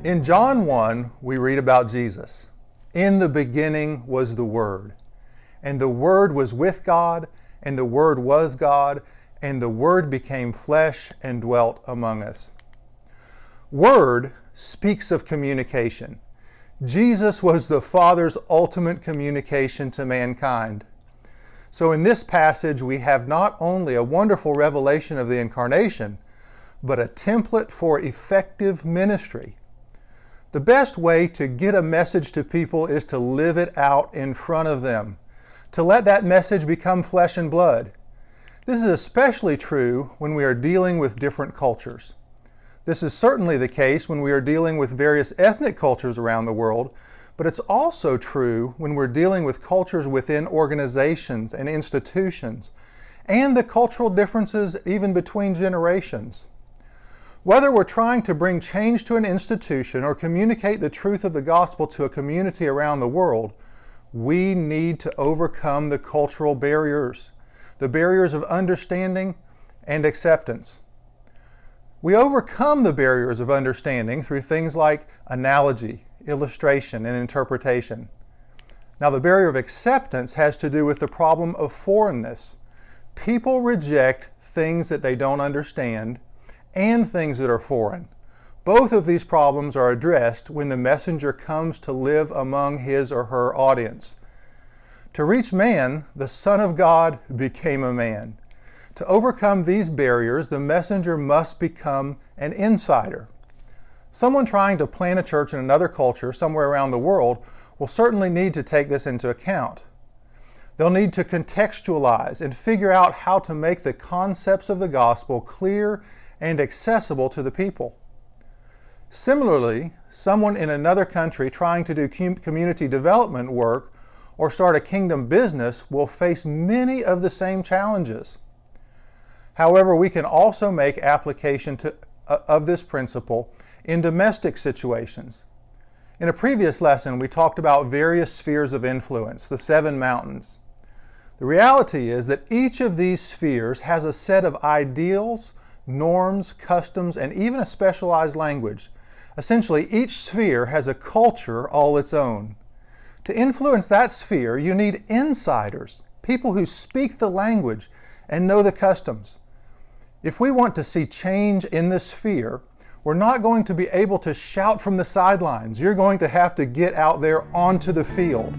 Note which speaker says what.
Speaker 1: In John 1, we read about Jesus. In the beginning was the Word, and the Word was with God, and the Word was God, and the Word became flesh and dwelt among us. Word speaks of communication. Jesus was the Father's ultimate communication to mankind. So in this passage, we have not only a wonderful revelation of the Incarnation, but a template for effective ministry. The best way to get a message to people is to live it out in front of them, to let that message become flesh and blood. This is especially true when we are dealing with different cultures. This is certainly the case when we are dealing with various ethnic cultures around the world, but it's also true when we're dealing with cultures within organizations and institutions, and the cultural differences even between generations. Whether we're trying to bring change to an institution or communicate the truth of the gospel to a community around the world, we need to overcome the cultural barriers, the barriers of understanding and acceptance. We overcome the barriers of understanding through things like analogy, illustration, and interpretation. Now, the barrier of acceptance has to do with the problem of foreignness. People reject things that they don't understand and things that are foreign. Both of these problems are addressed when the messenger comes to live among his or her audience. To reach man, the Son of God became a man. To overcome these barriers, the messenger must become an insider. Someone trying to plant a church in another culture somewhere around the world will certainly need to take this into account. They'll need to contextualize and figure out how to make the concepts of the gospel clear and accessible to the people. Similarly, someone in another country trying to do community development work or start a kingdom business will face many of the same challenges. However, we can also make application of this principle in domestic situations. In a previous lesson, we talked about various spheres of influence, the 7 mountains. The reality is that each of these spheres has a set of ideals, norms, customs, and even a specialized language. Essentially, each sphere has a culture all its own. To influence that sphere, you need insiders, people who speak the language and know the customs. If we want to see change in this sphere, we're not going to be able to shout from the sidelines. You're going to have to get out there onto the field.